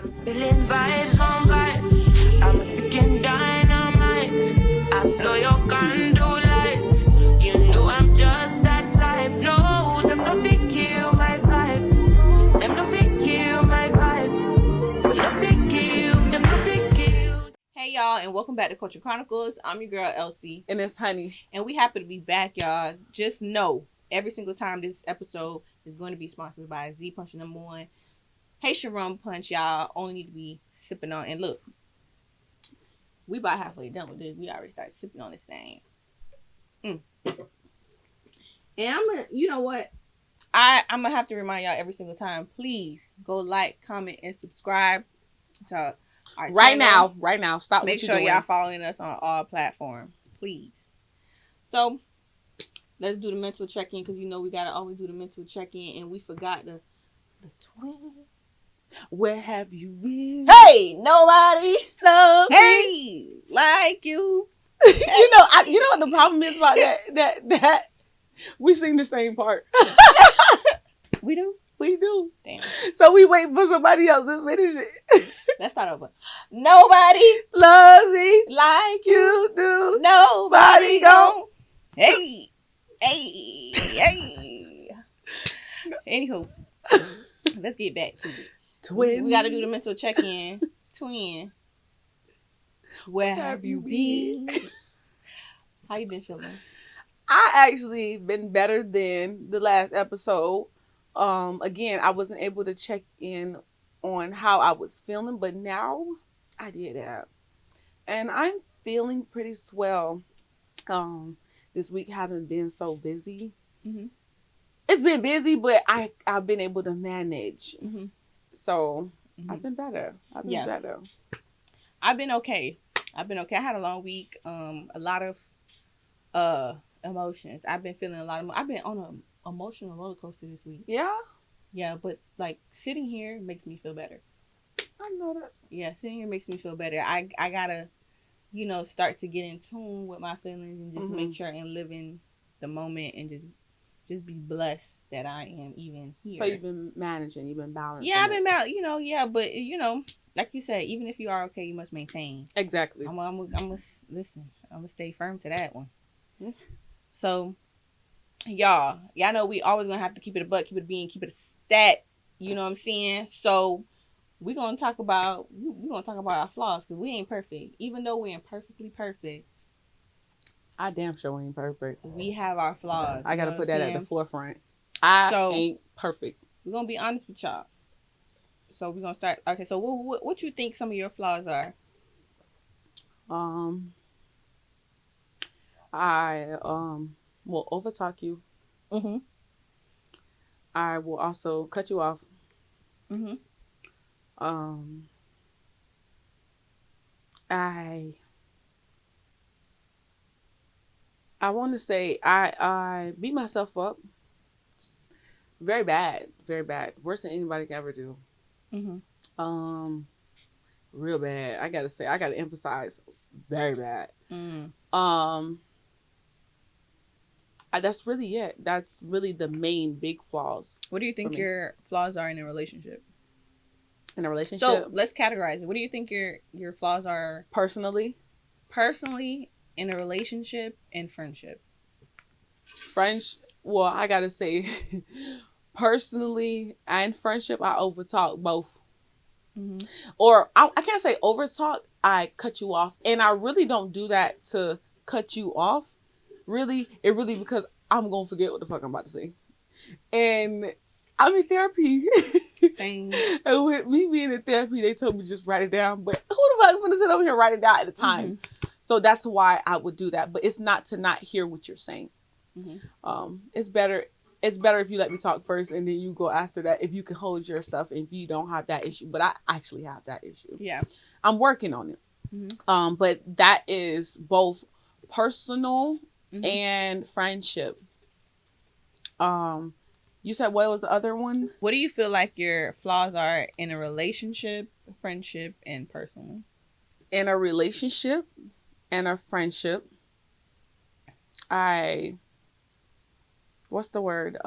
Feeling vibes on vibes. I'm a freaking dynamite. I blow your candle lights. You know I'm just that type. No, them no fit kill my vibe. Them no fit kill my vibe. No fit kill. Them no fit kill. Hey y'all, and welcome back to Culture Chronicles. I'm your girl Elsie, and it's Honey, and we happy to be back, y'all. Just know every single time this episode is going to be sponsored by Z Punch #1. Haitian rum punch, y'all only need to be sipping on. And look, we about halfway done with this. We already started sipping on this thing. And you know what? I'm gonna have to remind y'all every single time. Please go like, comment, and subscribe to our channel. Right now. Stop. Make sure y'all following us on all platforms, please. So let's do the mental check-in, because you know we gotta always do the mental check-in, and we forgot the twin. Where have you been? Hey, nobody loves me like you. You know what the problem is about that we sing the same part. We do. Damn. So we wait for somebody else to finish it. Let's start over. Nobody Loves me like you. you do. Nobody gon'. Hey. Anywho, let's get back to it. Twin. We got to do the mental check-in. Twin. Where have you been? How you been feeling? I actually been better than the last episode. Again, I wasn't able to check in on how I was feeling, but now I did that. And I'm feeling pretty swell. This week haven't been so busy. Mm-hmm. It's been busy, but I've been able to manage. Mm-hmm. So I've been better. I've been okay. I had a long week. A lot of emotions. I've been feeling a lot of. I've been on an emotional roller coaster this week. Yeah, but like sitting here makes me feel better. I know that. Yeah, sitting here makes me feel better. I gotta, start to get in tune with my feelings and just make sure and live in the moment and just be blessed that I am even here. So you've been managing, you've been balancing. Yeah, I've been balancing. But like you said, even if you are okay, you must maintain. Exactly. I'm gonna listen. I'm gonna stay firm to that one. Mm-hmm. So, y'all know we always gonna have to keep it a buck, keep it a bean, keep it a stat. You know what I'm saying? So we're gonna talk about our flaws, because we ain't perfect. Even though we ain't perfectly perfect, I damn sure ain't perfect. we have our flaws. I gotta put that at the forefront. So, ain't perfect. We're gonna be honest with y'all. So we're gonna start. Okay, so what you think some of your flaws are? I will overtalk you. Mm-hmm. I will also cut you off. Mm-hmm. I want to say I beat myself up. Very bad, worse than anybody can ever do. Mm-hmm. Real bad. I gotta emphasize, very bad. That's really it. That's really the main big flaws. What do you think your flaws are in a relationship? In a relationship? So let's categorize it. What do you think your flaws are personally, in a relationship, and friendship? Well, I gotta say, personally and friendship, I overtalk both. Mm-hmm. Or I can't say overtalk. I cut you off, and I really don't do that to cut you off. Really, because I'm gonna forget what the fuck I'm about to say, and I'm in therapy. Same. And with me being in therapy, they told me just write it down. But who the fuck is gonna sit over here and write it down at the time? Mm-hmm. So that's why I would do that. But it's not to not hear what you're saying. Mm-hmm. It's better if you let me talk first and then you go after that. If you can hold your stuff, if you don't have that issue. But I actually have that issue. Yeah, I'm working on it. Mm-hmm. But that is both personal and friendship. You said what was the other one? What do you feel like your flaws are in a relationship, friendship, and personally? In a relationship and a friendship, what's the word?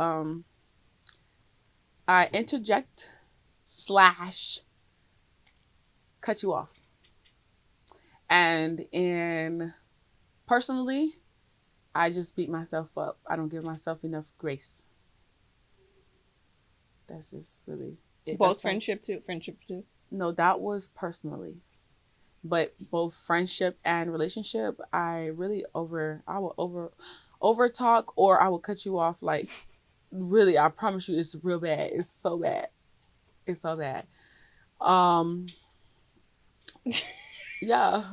I interject / cut you off. And in personally, I just beat myself up. I don't give myself enough grace. That's just really it. Both That's friendship too. no, that was personally. But both friendship and relationship, I will over talk, or I will cut you off. Like, really, I promise you, it's real bad. It's so bad. It's so bad. Yeah.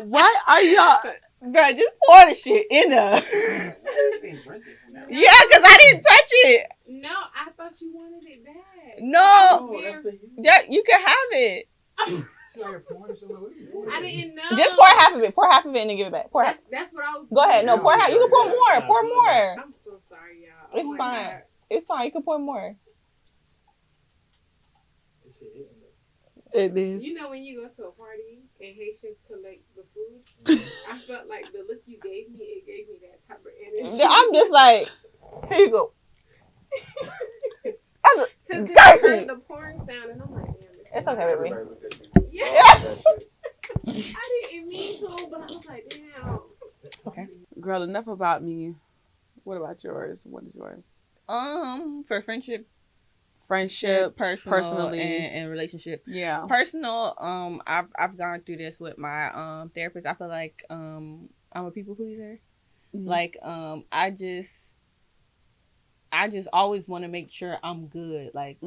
Why are y'all? Girl, just pour the shit in there. Yeah, because I didn't touch it. No, I thought you wanted it bad. No. Yeah, you can have it. I didn't know. Just pour half of it. Pour half of it and then give it back. Pour half. That's what I was. Go ahead. No, pour half. You can pour more. Pour more. I'm so sorry, y'all. It's fine. God. It's fine. You can pour more. It is. You know when you go to a party and Haitians collect the food, I felt like the look you gave me, it gave me that type of energy. I'm just like, here you go. Because I heard the pouring sound and I'm like, damn. It's okay, baby. Yeah. I didn't mean to, but I was like, damn. Okay. Girl, enough about me. What about yours? What is yours? For friendship, personally, and relationship. Yeah. Personal, I've gone through this with my therapist. I feel like I'm a people pleaser. Mm-hmm. Like I just always want to make sure I'm good, like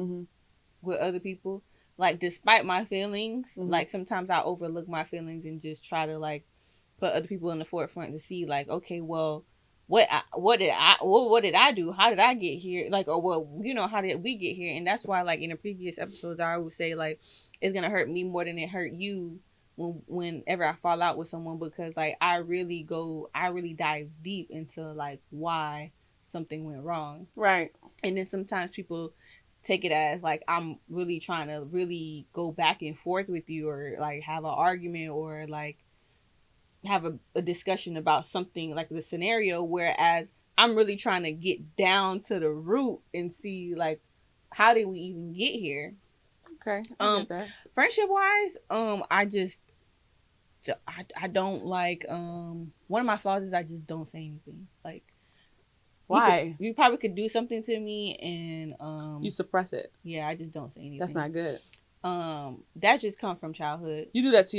with other people. Like despite my feelings, like sometimes I overlook my feelings and just try to like put other people in the forefront to see like, okay, well, what did I do? How did I get here? Like, or well, how did we get here? And that's why, like in the previous episodes, I would say like it's gonna hurt me more than it hurt you whenever I fall out with someone, because like I really dive deep into like why something went wrong. Right. And then sometimes people take it as like I'm really trying to really go back and forth with you, or like have an argument, or like have a discussion about something like the scenario, whereas I'm really trying to get down to the root and see like how did we even get here. Okay. Friendship wise, I don't like one of my flaws is I just don't say anything. Like, why? You probably could do something to me and you suppress it. Yeah, I just don't say anything. That's not good. That just come from childhood. You do that to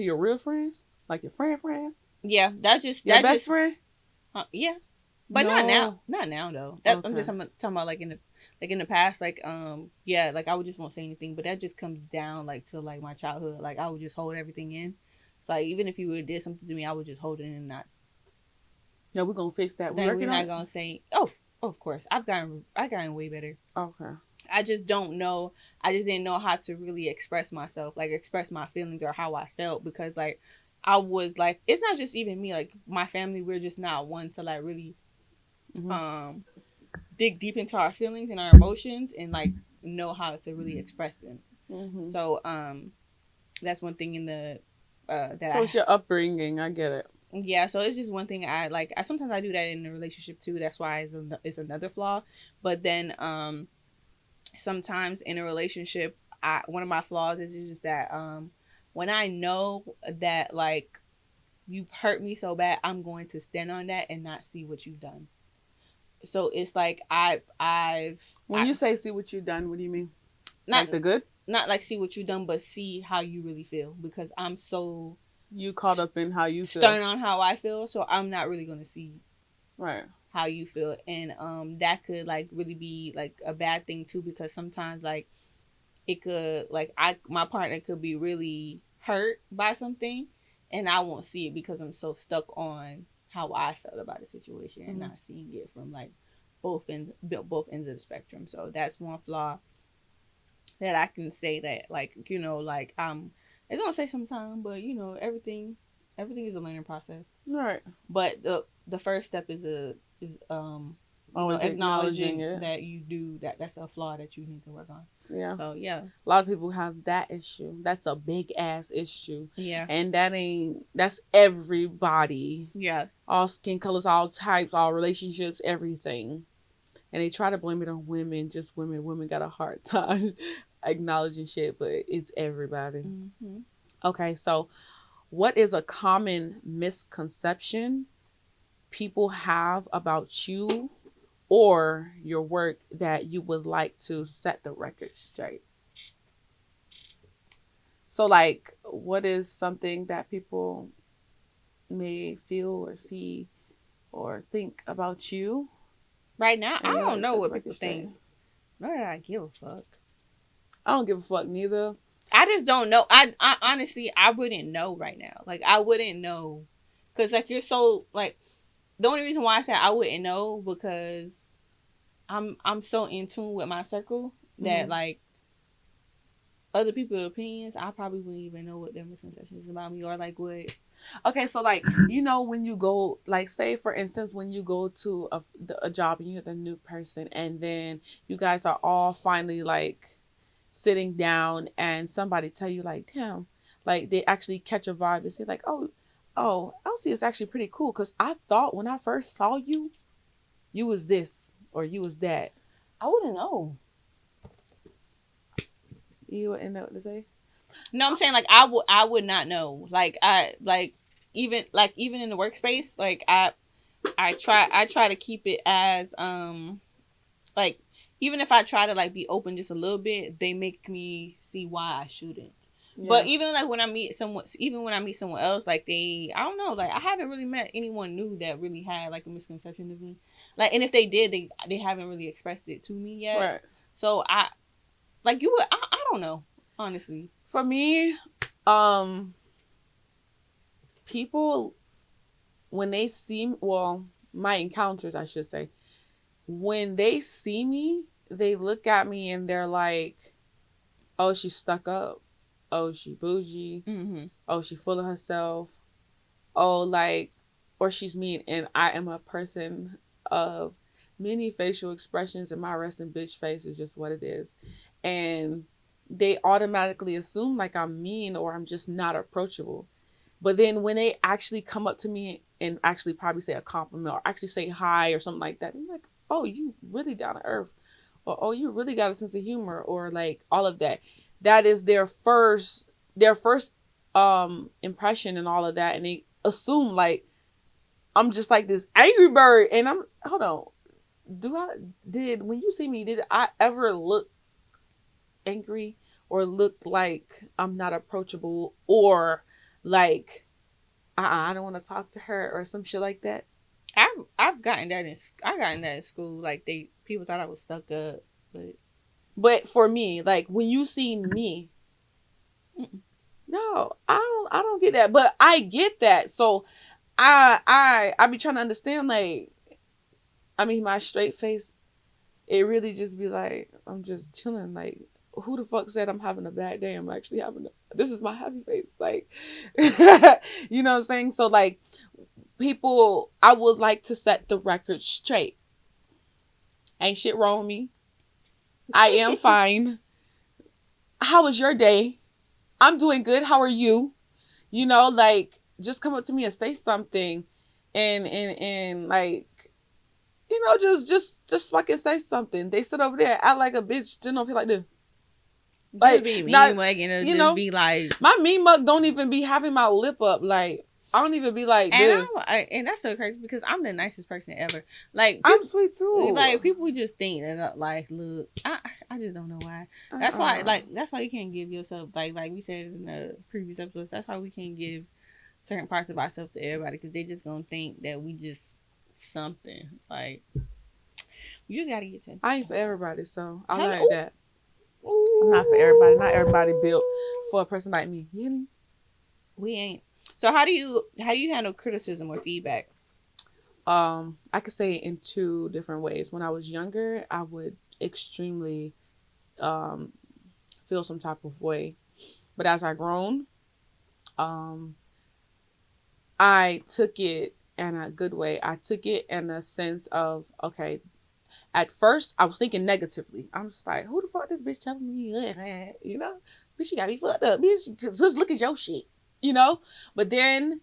your real friends? Like your friends? Yeah, that's just your best friend. Yeah, but no. Not now though. That, okay. I'm just talking about like in the past. Like yeah, like I would just won't say anything. But that just comes down like to like my childhood. Like I would just hold everything in. So like even if you would have did something to me, I would just hold it in and not. No, we're gonna fix that. We're not gonna say. Oh, of course. I gotten way better. Okay. I just don't know. I just didn't know how to really express myself, like express my feelings or how I felt, because like. I was like, it's not just even me, like my family, we're just not one to like really dig deep into our feelings and our emotions and like know how to really express them. So that's one thing in the it's your upbringing. I get it. Yeah, so it's just one thing I like. Sometimes I do that in a relationship too. That's why it's another flaw. But then sometimes in a relationship, one of my flaws is just that when I know that, like, you've hurt me so bad, I'm going to stand on that and not see what you've done. So it's like When you say see what you've done, what do you mean? Not like the good? Not like see what you've done, but see how you really feel. Because I'm so... You caught up in how you feel. Stern on how I feel, so I'm not really going to see how you feel. And that could, like, really be, like, a bad thing, too, because sometimes, like, it could, like, my partner could be really hurt by something, and I won't see it because I'm so stuck on how I felt about the situation and not seeing it from like both ends of the spectrum. So that's one flaw that I can say that, like, like it's gonna take some time, but everything is a learning process. Right. But the first step is acknowledging that you do that's a flaw that you need to work on. Yeah. So yeah, a lot of people have that issue. That's a big ass issue. Yeah. And that's everybody. Yeah. All skin colors, all types, all relationships, everything. And they try to blame it on women. Just women. Women got a hard time. acknowledging shit, but it's everybody. Mm-hmm. Okay, so what is a common misconception people have about you or your work that you would like to set the record straight? So, like, what is something that people may feel or see or think about you? Right now, I And don't know set the what record people straight. think. Nor that I give a fuck. I don't give a fuck neither. I just don't know. I honestly, I wouldn't know right now. Like, I wouldn't know. Because, like, you're so, like, the only reason why I said I wouldn't know because I'm so in tune with my circle that, like, other people's opinions, I probably wouldn't even know what their misconceptions about me or, like, what. Okay, so like when you go, like say for instance, when you go to a job and you're the new person, and then you guys are all finally like sitting down, and somebody tell you like, damn, like they actually catch a vibe and say like, oh, Elsie is actually pretty cool because I thought when I first saw you, you was this or you was that. I wouldn't know. You wouldn't know what to say. No, I'm saying like I would not know. Like even in the workspace, like I try to keep it as like even if I try to like be open just a little bit, they make me see why I shouldn't. Yeah. But even like when I meet someone else, like I don't know, like I haven't really met anyone new that really had like a misconception of me. Like, and if they did, they haven't really expressed it to me yet. Right. So I don't know, honestly. For me, people, when they see, well, my encounters, I should say, when they see me, they look at me and they're like, oh, she's stuck up. Oh, she bougie. Mm-hmm. Oh, she full of herself. Oh, like, or she's mean. And I am a person of many facial expressions, and my resting bitch face is just what it is. And they automatically assume like I'm mean or I'm just not approachable. But then when they actually come up to me and actually probably say a compliment or actually say hi or something like that, I'm like, oh, you really down to earth. Or, oh, you really got a sense of humor, or like all of that. That is their first impression and all of that. And they assume like I'm just like this angry bird. And I'm, hold on. When you see me, did I ever look angry or look like I'm not approachable or like I don't want to talk to her or some shit like that? I've gotten that in school. Like people thought I was stuck up, but for me, like when you see me, no, I don't get that, but I get that. So I be trying to understand, like, I mean, my straight face, it really just be like, I'm just chilling. Like, who the fuck said I'm having a bad day? I'm actually this is my happy face. Like, you know what I'm saying? So like, people, I would like to set the record straight. Ain't shit wrong with me. I am fine. How was your day? I'm doing good. How are you? You know, like, just come up to me and say something and like, you know, just fucking say something. They sit over there, act like a bitch, didn't know feel like this. Like, be mean mug and it'll just be like, my mean mug don't even be having my lip up. Like, I don't even be like this. And that's so crazy because I'm the nicest person ever. Like, I'm sweet too. Like, people just think that, like, look, I just don't know why. That's why, like, that's why you can't give yourself, like we said in the previous episodes, that's why we can't give certain parts of ourselves to everybody because they just gonna think that we just something. Like, you just gotta get to. I ain't for everybody, so I like that. I'm not for everybody. Not everybody built for a person like me. You hear me? We ain't. So how do you handle criticism or feedback? I could say it in two different ways. When I was younger, I would extremely feel some type of way. But as I grown, I took it in a good way. I took it in a sense of, okay, at first I was thinking negatively. I'm just like, who the fuck this bitch telling me? You know? Bitch, you got me fucked up. Bitch, just look at your shit. You know? But then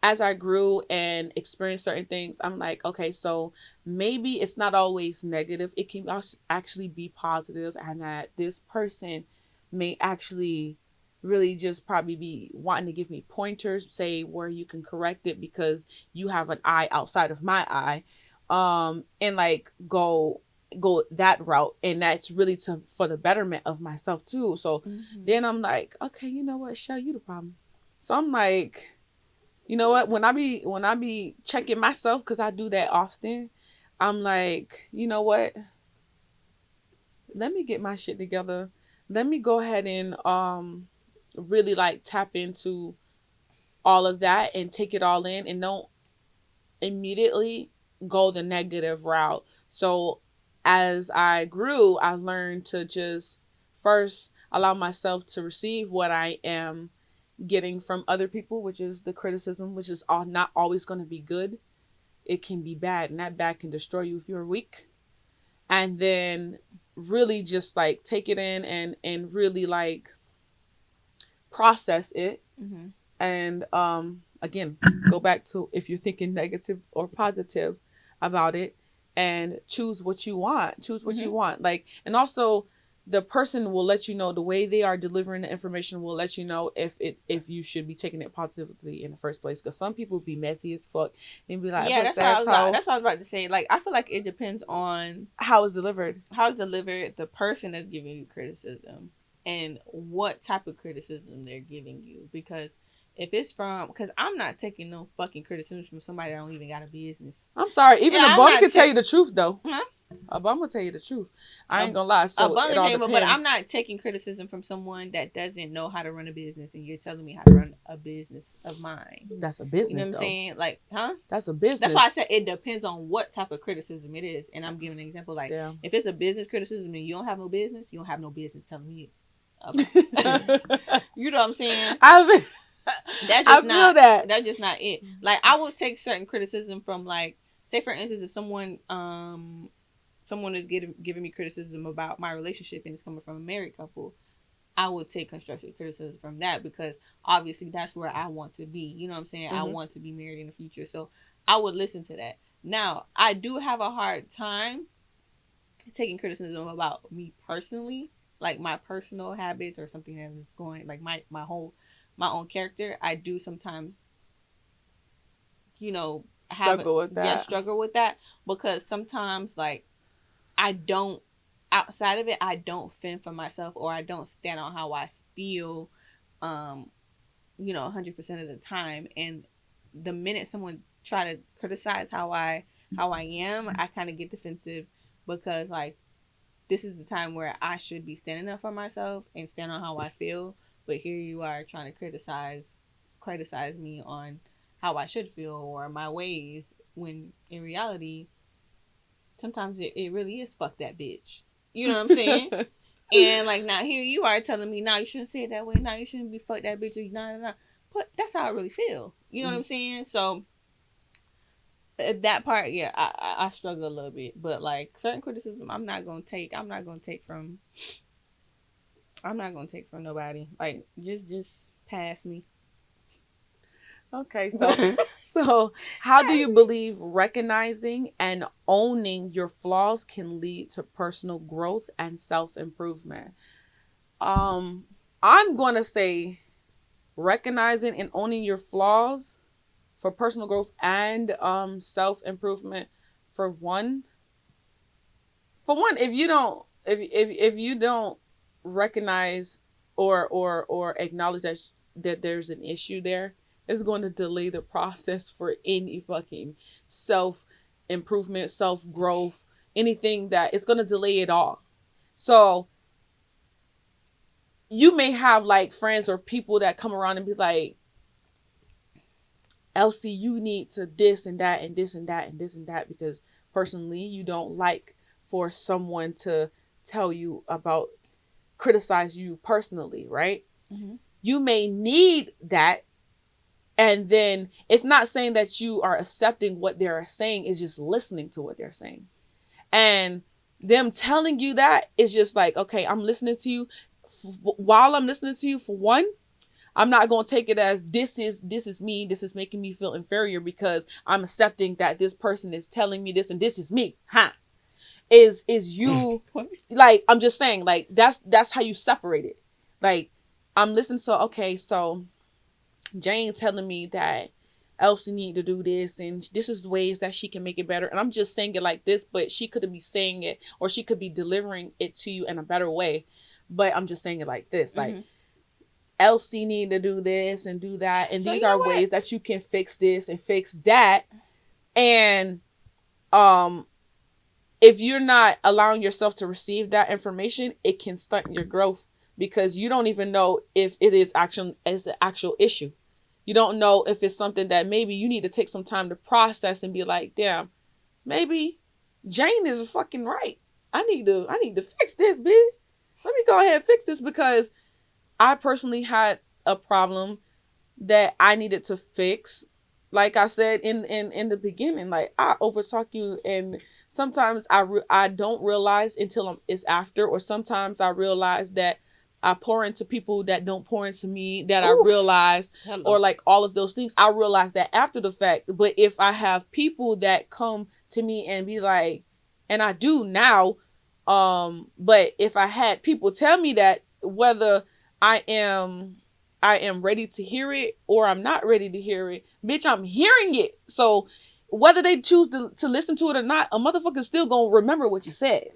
as I grew and experienced certain things, I'm like, okay, so maybe it's not always negative. It can actually be positive, and that this person may actually really just probably be wanting to give me pointers, say where you can correct it because you have an eye outside of my eye, and like go that route, and that's really for the betterment of myself too. So then I'm like, okay, you know what, Shell, you the problem. So I'm like, you know what, when I be checking myself, because I do that often, I'm like, you know what, let me get my shit together. Let me go ahead and really like tap into all of that and take it all in, and don't immediately go the negative route. So as I grew, I learned to just first allow myself to receive what I am getting from other people, which is the criticism, which is not always going to be good. It can be bad, and that bad can destroy you if you're weak. And then really just like take it in and really like process it. And again, go back to if you're thinking negative or positive about it, and choose what you want. Like, and also the person will let you know, the way they are delivering the information will let you know if you should be taking it positively in the first place. Because some people be messy as fuck and be like, yeah, that's what I was about to say. Like, I feel like it depends on how it's delivered, the person that's giving you criticism, and what type of criticism they're giving you. Because if it's because I'm not taking no fucking criticism from somebody that don't even got a business. I'm sorry, even a bum can tell you the truth though. A bum will tell you the truth. I ain't gonna lie. So a bum can tell you, but I'm not taking criticism from someone that doesn't know how to run a business, and you're telling me how to run a business of mine. That's a business. You know what I'm saying? Like, That's a business. That's why I said it depends on what type of criticism it is. And I'm giving an example. Like, if it's a business criticism and you don't have no business, you don't have no business telling me. You know what I'm saying? That's just not it. Like, I will take certain criticism from, like, say for instance, if someone is giving me criticism about my relationship and it's coming from a married couple, I will take constructive criticism from that, because obviously that's where I want to be. You know what I'm saying? I want to be married in the future, so I would listen to that. Now, I do have a hard time taking criticism about me personally, like my personal habits or something that is going, like my own character. I do sometimes, struggle with that, because sometimes, like, outside of it, I don't fend for myself, or I don't stand on how I feel, 100% of the time. And the minute someone try to criticize how I am, I kind of get defensive, because, like, this is the time where I should be standing up for myself and stand on how I feel. But here you are trying to criticize me on how I should feel or my ways, when in reality, sometimes it really is fuck that bitch. You know what I'm saying? And, like, now here you are telling me, no, you shouldn't say it that way. No, you shouldn't be fuck that bitch. Nah. But that's how I really feel. You know what I'm saying? So that part, yeah, I struggle a little bit. But, like, certain criticism, I'm not gonna take from nobody. Like, just pass me. Okay, so how do you believe recognizing and owning your flaws can lead to personal growth and self-improvement? I'm going to say recognizing and owning your flaws for personal growth and self-improvement. For one, if you don't recognize or acknowledge that there's an issue there, it's going to delay the process for any fucking self-improvement, self-growth, anything. That it's going to delay it all. So you may have, like, friends or people that come around and be like, Elsie, you need to this and that and this and that and this and that, because personally you don't like for someone to tell you about, criticize you personally, right? You may need that. And then it's not saying that you are accepting what they're saying, it's just listening to what they're saying. And them telling you that is just like, okay, I'm listening to you. While I'm listening to you, for one, I'm not going to take it as this is me. This is making me feel inferior because I'm accepting that this person is telling me this and this is me. Is you like, I'm just saying, like, that's how you separate it. Like, I'm listening. So, okay, so Jane telling me that Elsie need to do this and this is ways that she can make it better. And I'm just saying it like this, but she could be saying it, or she could be delivering it to you in a better way. But I'm just saying it like this, like, Elsie need to do this and do that. And so these are ways that you can fix this and fix that. And, if you're not allowing yourself to receive that information, it can stunt your growth because you don't even know if it is an actual issue. You don't know if it's something that maybe you need to take some time to process and be like, damn, maybe Jane is fucking right. I need to fix this, bitch. Let me go ahead and fix this because I personally had a problem that I needed to fix. Like I said in the beginning, like, I overtalk you, and sometimes I don't realize until it's after, or sometimes I realize that I pour into people that don't pour into me, that I realize, or like all of those things. I realize that after the fact. But if I have people that come to me and be like, and I do now, but if I had people tell me that, whether I am ready to hear it or I'm not ready to hear it, bitch, I'm hearing it. So whether they choose to listen to it or not, a motherfucker's still gonna remember what you said.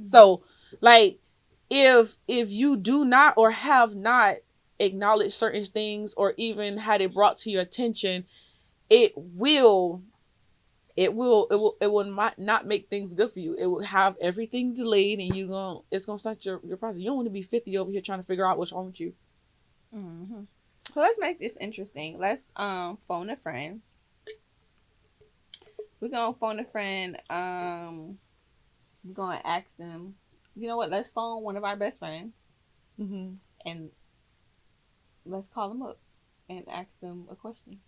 So, like, if you do not or have not acknowledged certain things or even had it brought to your attention, it will not make things good for you. It will have everything delayed, and it's gonna start your process. You don't want to be 50 over here trying to figure out what's wrong with you. So let's make this interesting. Let's phone a friend. We're gonna phone a friend. We're gonna ask them. You know what? Let's phone one of our best friends, and let's call them up and ask them a question.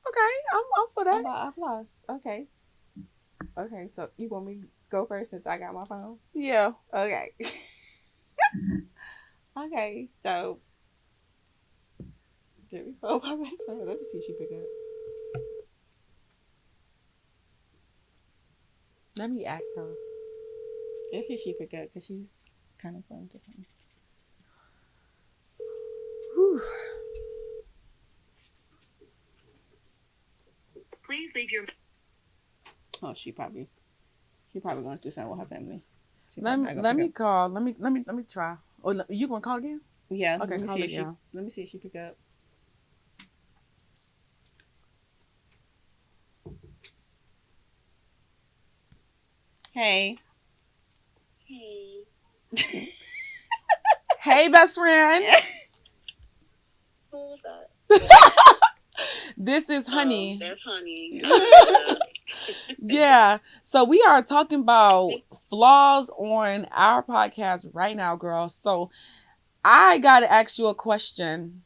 Okay, I'm for that. About applause. Okay. So you want me to go first since I got my phone? Yeah. Okay. Okay. So. Let me phone my best friend. Let me see if she pick up. Let me ask her. Let's see if she pick up because she's kind of phone different. Please leave your. Oh, she probably going through something with her family. Let me call. Let me try. Oh, you gonna call again? Yeah. Okay. Let me see if she pick up. Hey. Hey, best friend. Who's that? This is Honey. That's Honey. Yeah. So we are talking about flaws on our podcast right now, girl. So I gotta ask you a question.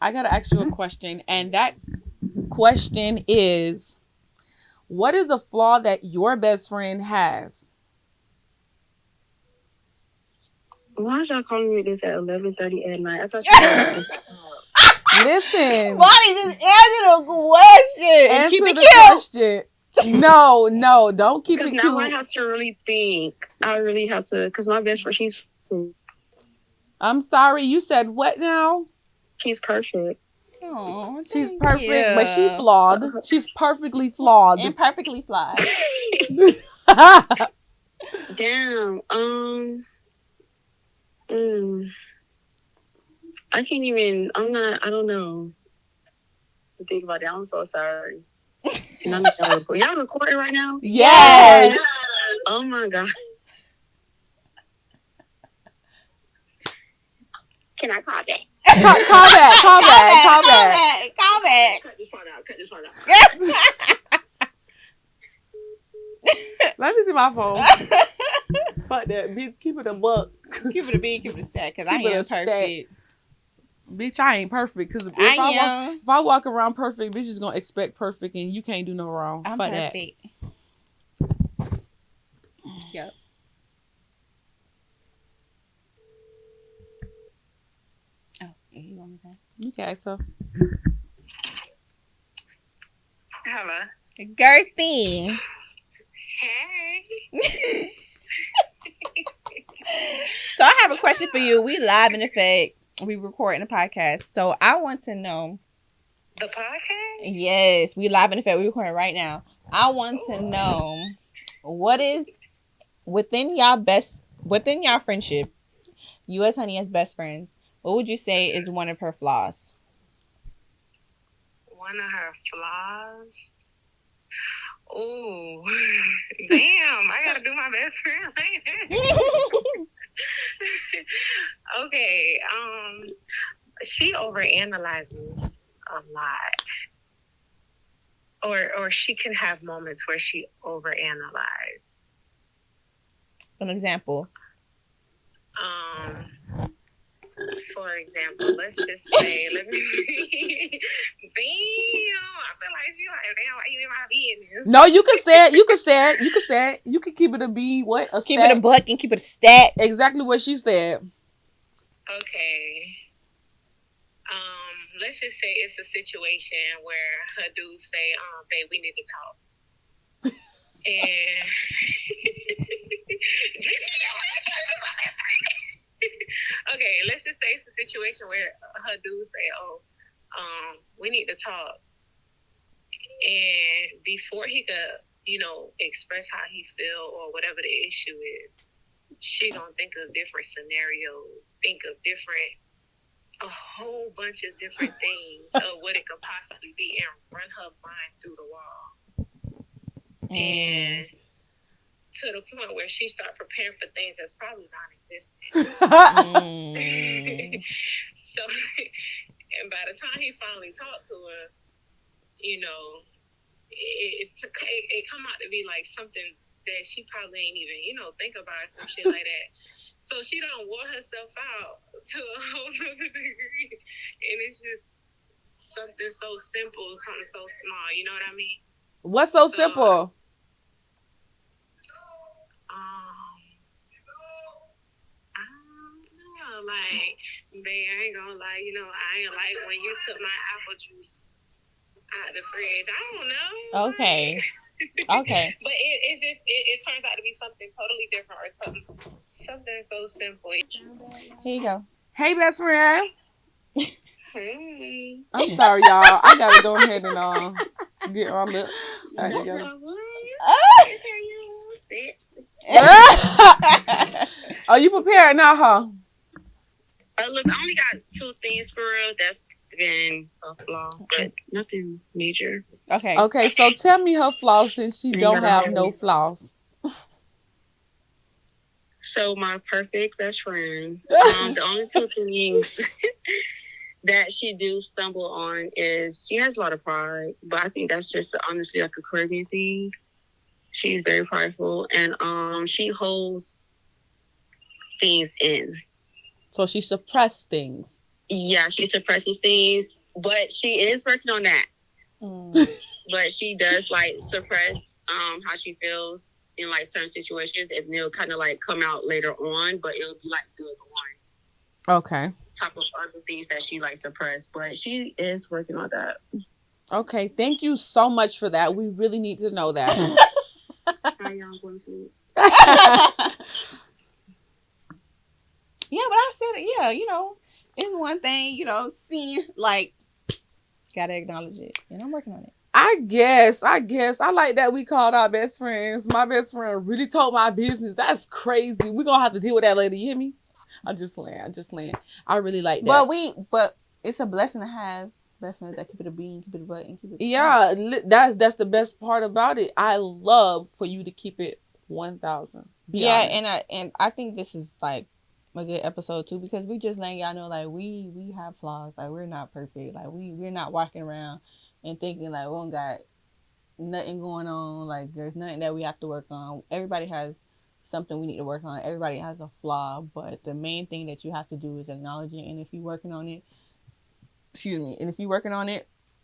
And that question is, what is a flaw that your best friend has? Why is y'all calling me this at 11:30 at night? I thought you were Listen. Bonnie, just answer the question. Keep it cute. Question. No, don't keep it cute. Because now I have to really think. I really have to, because my best friend, she's. I'm sorry, you said what now? She's perfect. Oh, she's perfect, but she's flawed. She's perfectly flawed. And perfectly flawed. Damn. I can't even. I don't know. To think about it, I'm so sorry. And I'm y'all recording right now? Yes. Oh my god. Can I call back? Call back. Cut this part out. Let me see my phone. Fuck that, bitch. Keep it a buck. Keep it a bean, keep it a stack, because I ain't perfect. Bitch, I ain't perfect. Because if I walk around perfect, bitch is going to expect perfect, and you can't do no wrong. I'm Fuck perfect. That. Yep. Okay, so Hello. Gertie. Hey. So I have a question for you. We live in effect. We recording a podcast. So I want to know. The podcast? Yes, we live in effect. We recording right now. I want to know what is within y'all friendship, you as Honey as best friends, what would you say is one of her flaws? One of her flaws? Oh, damn! I gotta do my best friend. Okay. She overanalyzes a lot, or she can have moments where she overanalyzes. An example. For example, let's just say, damn, I feel like she like, damn, why you in my business? no, you can say it. You can say it. You can say it. You can keep it a B. What a Keep stat. it a buck and keep it a stat. Exactly what she said. Okay. Let's just say it's a situation where her dudes say, babe, we need to talk. And okay, let's just say it's a situation where her dudes say, we need to talk. And before he could, express how he feel or whatever the issue is, she gonna think of different scenarios, a whole bunch of different things of what it could possibly be, and run her mind through the wall. And to the point where she start preparing for things that's probably non-existent. So, and by the time he finally talked to her, it come out to be like something that she probably ain't even, think about, some shit like that. So she done wore herself out to a whole other degree. And it's just something so simple, something so small. You know what I mean? What's so simple? I don't know. Like, babe, I ain't gonna lie. I ain't like when you took my apple juice out the fridge. I don't know. Okay. Okay. But it turns out to be something totally different, or something so simple. Here you go. Hey, best friend. Hey. I'm sorry, y'all. I gotta go ahead and get my lip back together. Are you prepared now, huh? Look, I only got 2 things for real. That's been a flaw, but nothing major. Okay. Okay, so tell me her flaws since she don't have no flaws. So my perfect best friend. The only 2 things that she do stumble on is she has a lot of pride, but I think that's just honestly like a Caribbean thing. She's very prideful, and she holds things in. So she suppressed things. Yeah, she suppresses things, but she is working on that. But she does like suppress how she feels in like certain situations, and they'll kind of like come out later on, but it'll be like good on. Okay. Top of other things that she like suppressed, but she is working on that. Okay, thank you so much for that. We really need to know that. How y'all going to sleep? Yeah, but I said, it's one thing, seeing, like, gotta acknowledge it. And I'm working on it. I guess. I like that we called our best friends. My best friend really told my business. That's crazy. We're going to have to deal with that later. You hear me? I'm just playing. I really like that. But it's a blessing to have best friends that keep it a bean, keep it a butt, and keep it. Yeah, that's the best part about it. I love for you to keep it 1,000. Yeah, honest. and I think this is like a good episode too, because we just letting y'all know like we have flaws. Like, we're not perfect. Like, we're not walking around and thinking like we don't got nothing going on. Like, there's nothing that we have to work on. Everybody has something we need to work on. Everybody has a flaw, but the main thing that you have to do is acknowledge it. And if you're working on it,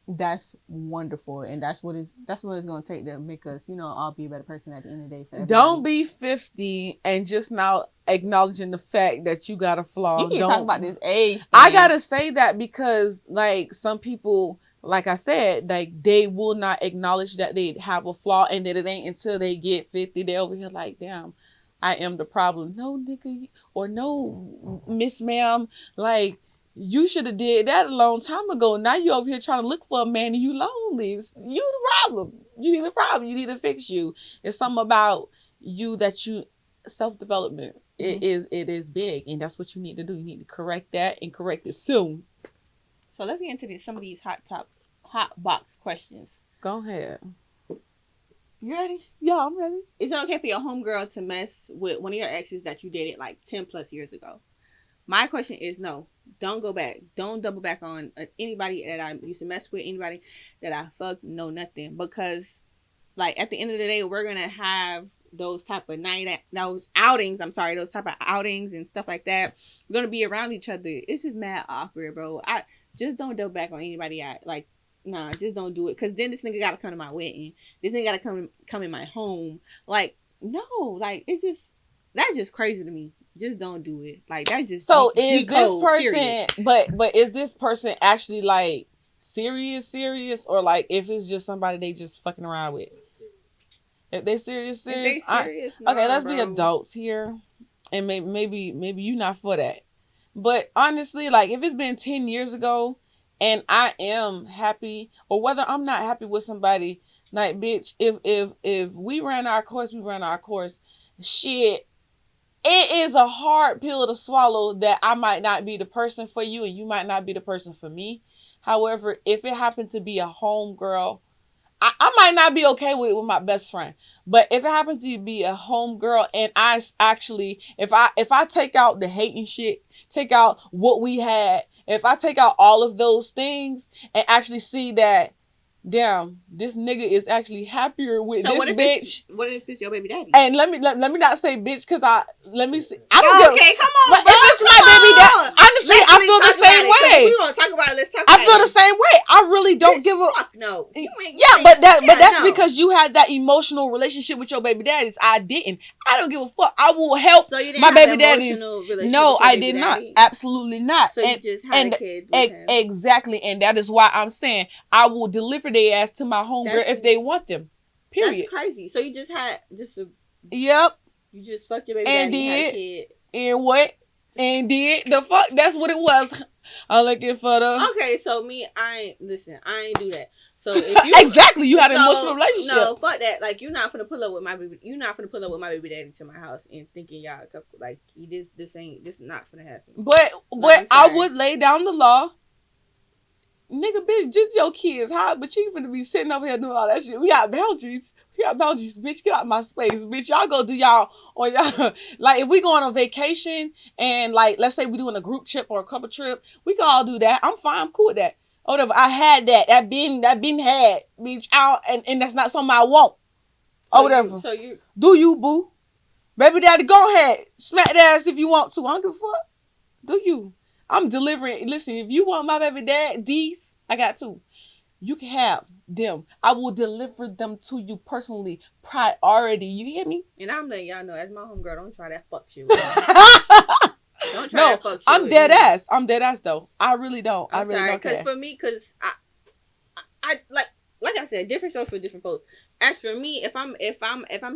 That's wonderful, and that's what it's gonna take to make us, all be a better person at the end of the day. For everybody. Don't be 50 and just now acknowledging the fact that you got a flaw. You keep Don't talking about this age thing. I gotta say that because, like, some people, like I said, like, they will not acknowledge that they have a flaw, and that it ain't until they get 50 they over here like, damn, I am the problem. No, nigga, or no, Miss Ma'am, like, you should have did that a long time ago. Now you over here trying to look for a man and you lonely. You the problem. You need a problem. You need to fix you. It's something about you that you self-development. Mm-hmm. It is big, and that's what you need to do. You need to correct that and correct it soon. So let's get into some of these hot box questions. Go ahead. You ready? Yeah, I'm ready. Is it okay for your homegirl to mess with one of your exes that you dated like 10 plus years ago? My question is no. Don't go back. Don't double back on anybody that I used to mess with, anybody that I fucked, no nothing. Because, like, at the end of the day, we're going to have those type of outings and stuff like that. We're going to be around each other. It's just mad awkward, bro. I just don't double back on anybody. Nah, just don't do it. Because then this nigga got to come to my wedding. This nigga got to come in my home. Like, no. Like, that's just crazy to me. Just don't do it. Like, that's just so is G-code, this person period. but is this person actually like serious, or like if it's just somebody they just fucking around with? If they serious, okay, let's be adults here, and maybe you not for that. But honestly, like, if it's been 10 years ago and I am happy, or whether I'm not happy with somebody, like, bitch, if we ran our course, we ran our course. Shit, it is a hard pill to swallow that I might not be the person for you and you might not be the person for me. However, if it happened to be a homegirl, I might not be okay with it with my best friend. But if it happened to be a homegirl and I actually, if I take out the hating shit, take out what we had, if I take out all of those things and actually see that, damn, this nigga is actually happier with this bitch. What if it's your baby daddy? And let me not say bitch, because let me see. I don't okay, come on, but bro, if it's my baby daddy, honestly, I feel the same way. We gonna talk about it. Let's talk about it. I feel the same way. I really don't give a fuck no. But that's because you had that emotional relationship with your baby daddies. I didn't. I don't give a fuck. I will help my baby daddies. No, I did not. Absolutely not. So you just had a kid with him. Exactly, and that is why I'm saying I will deliver their ass to my homegirl if they want them. Period. That's crazy. So you just had Yep. You just fucked your baby daddy and had a kid. And what? And did the fuck? That's what it was. I'm looking for the. Okay, so I ain't do that. So if you exactly, you had an emotional relationship. No, fuck that. Like, you're not finna pull up with my baby. You're not finna pull up with my baby daddy to my house and thinking y'all a couple. Like, this not finna happen. But I would lay down the law. Nigga, bitch, just your kids. How? But you finna be sitting over here doing all that shit. We got boundaries. Bitch. Get out my space, bitch. Y'all go do y'all or y'all. Like, if we going on vacation and, like, let's say we doing a group trip or a couple trip, we can all do that. I'm fine. I'm cool with that. Or whatever. I had that. That been had, bitch. Out and that's not something I want. So or whatever. Do you, boo? Baby daddy, go ahead. Smack the ass if you want to. I don't give a fuck. Do you? I'm delivering. Listen, if you want my baby daddies, I got two. You can have them. I will deliver them to you personally. Priority. You hear me? And I'm letting y'all know, as my homegirl, don't try that fuck shit with me. Don't try that fuck shit I'm dead ass. I'm dead ass though. I really don't. I'm really sorry, don't. Because for me, because I like I said, different strokes for different folks. As for me, if I'm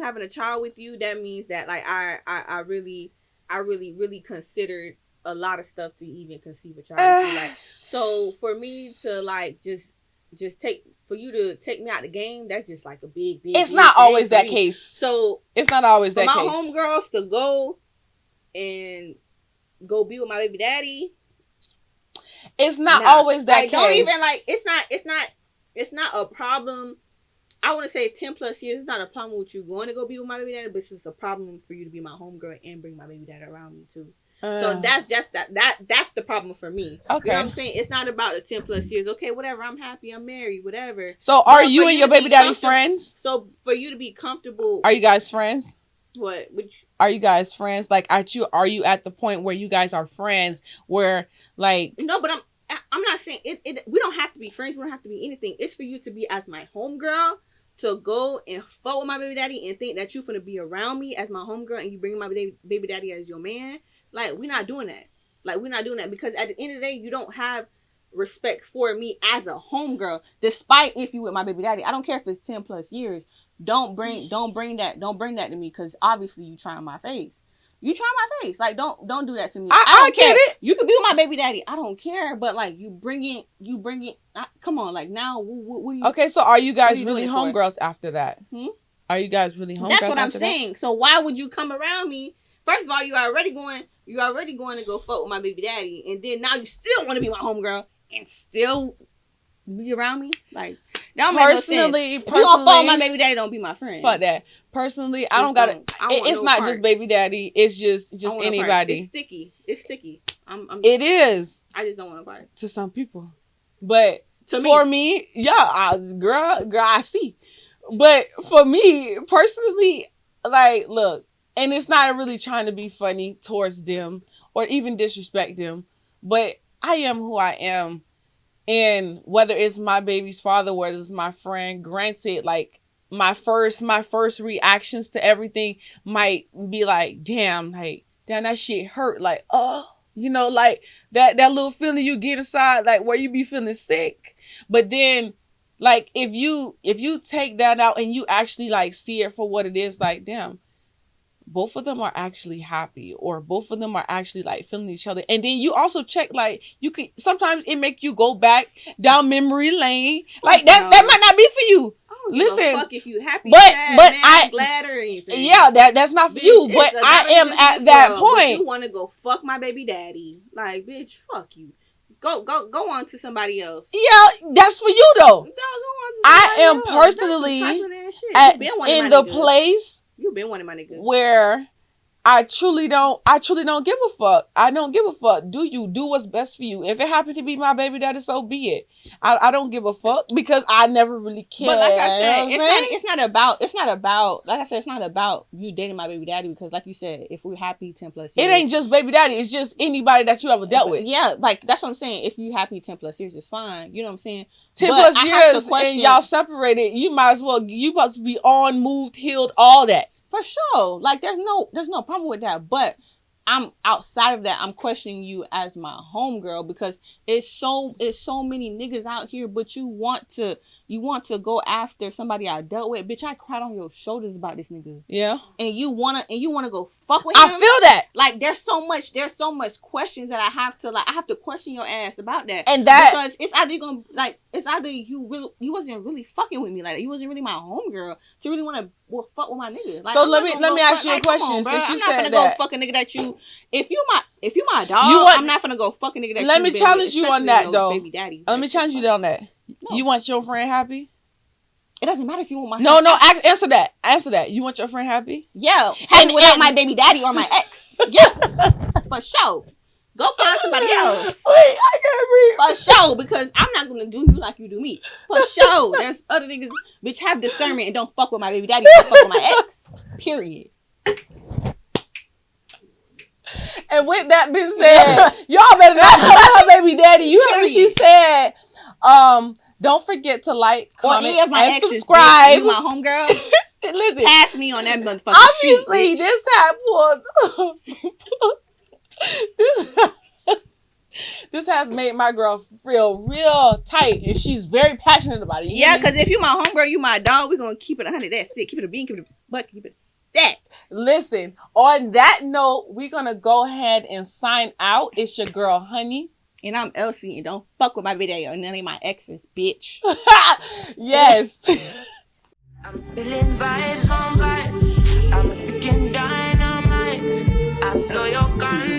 having a child with you, that means that, like, I really considered a lot of stuff to even conceive a child with you. Like, so for me to, like, just for you to take me out the game, that's just like a big it's not always that case. So it's not always that case. For my homegirls to go be with my baby daddy, it's not always that case. Don't even, like, it's not a problem. I want to say 10 plus years. It's not a problem with you going to go be with my baby daddy, but it's just a problem for you to be my homegirl and bring my baby daddy around me too. So that's just that's the problem for me. Okay. You know what I'm saying? It's not about the 10 plus years. Okay, whatever. I'm happy. I'm married. Whatever. So are you and your baby daddy friends? So for you to be comfortable. Are you guys friends? What? Are you guys friends? Like, are you at the point where you guys are friends? Where, like, no, but I'm not saying it. We don't have to be friends. We don't have to be anything. It's for you to be as my homegirl, to go and fuck with my baby daddy and think that you finna be around me as my homegirl and you bring my baby daddy as your man. Like, we're not doing that. Like, we're not doing that because at the end of the day, you don't have respect for me as a homegirl, despite if you with my baby daddy. I don't care if it's 10 plus years. Don't bring that to me because obviously you trying my face. You try my face. Like, don't do that to me. I don't care. You can be with my baby daddy. I don't care. But like, you bring it. Come on. Like, now, what are you? Okay, so are you guys really homegirls after that? Are you guys really homegirls? That's what I'm saying. So why would you come around me? First of all, you already going to go fuck with my baby daddy, and then now you still want to be my homegirl and still be around me. Like, that don't make no sense. If you gonna fuck with my baby daddy, don't be my friend. Fuck that. Personally, I don't gotta. It's not just baby daddy. It's just anybody. It's sticky. It is. I just don't want to part to some people, but for me, yeah, girl, I see. But for me personally, like, look, and it's not really trying to be funny towards them or even disrespect them, but I am who I am, and whether it's my baby's father, whether it's my friend, granted, like. My first reactions to everything might be like, damn, that shit hurt. Like, oh, you know, like that little feeling you get inside, like where you be feeling sick. But then, like, if you take that out and you actually like see it for what it is, like, damn, both of them are actually happy, or both of them are actually like feeling each other. And then you also check, like, you can sometimes it make you go back down memory lane. Like that might not be for you. Listen, fuck if you happy, but sad, I'm glad or anything. Yeah, that's not for you. But I am at that point. You want to go fuck my baby daddy? Like, bitch, fuck you. Go on to somebody else. Yeah, that's for you though. Go on to I am personally in the place. You've been one of my niggas where I truly don't give a fuck. I don't give a fuck. Do you do what's best for you? If it happened to be my baby daddy, so be it. I don't give a fuck because I never really cared. But like I said, it's not about like I said, it's not about you dating my baby daddy because like you said, if we're happy 10 plus years. It ain't just baby daddy, it's just anybody that you ever dealt with. Yeah, like that's what I'm saying. If you happy 10 plus years, it's fine. You know what I'm saying? 10 plus years and y'all separated, you supposed to be on, moved, healed, all that. For sure. Like, there's no problem with that. But I'm outside of that. I'm questioning you as my homegirl because it's so many niggas out here, but you want to go after somebody I dealt with. Bitch, I cried on your shoulders about this nigga. Yeah. And you wanna go fuck with him. I feel that. Like, there's so much questions that I have to question your ass about that. And that because it's either you wasn't really fucking with me, like you wasn't really my homegirl to really want to fuck with my nigga. Like, so let me ask you a question. Since you said that, I'm not gonna go fuck a nigga that you. If you my dog, I'm not gonna go fuck a nigga that you. Let me challenge you on that though. Baby daddy. Let me challenge you on that. No. You want your friend happy? It doesn't matter if you want my friend happy. Answer that. You want your friend happy? Yeah. And without my baby daddy or my ex. Yeah. For sure. Go find somebody else. Wait, I can't breathe. For sure, because I'm not gonna do you like you do me. For sure. There's other niggas, bitch, have discernment and don't fuck with my baby daddy. Don't fuck with my ex. Period. And with that being said, y'all better not fuck with her baby daddy. You heard what she said. Don't forget to like, comment, and subscribe. You my homegirl. Listen, pass me on that motherfucker. Obviously, sheet, this this has made my girl feel real tight, and she's very passionate about it. Yeah, because if you my homegirl, you my dog. We're gonna keep it 100. That's it. Keep it a bean. Keep it a buck. Keep it a stack. Listen. On that note, we're gonna go ahead and sign out. It's your girl, Honey. And I'm Elsie, and don't fuck with my video and none of my exes, bitch. Yes. I'm feeling vibes on vibes. I'm freaking dynamite. I blow your gun.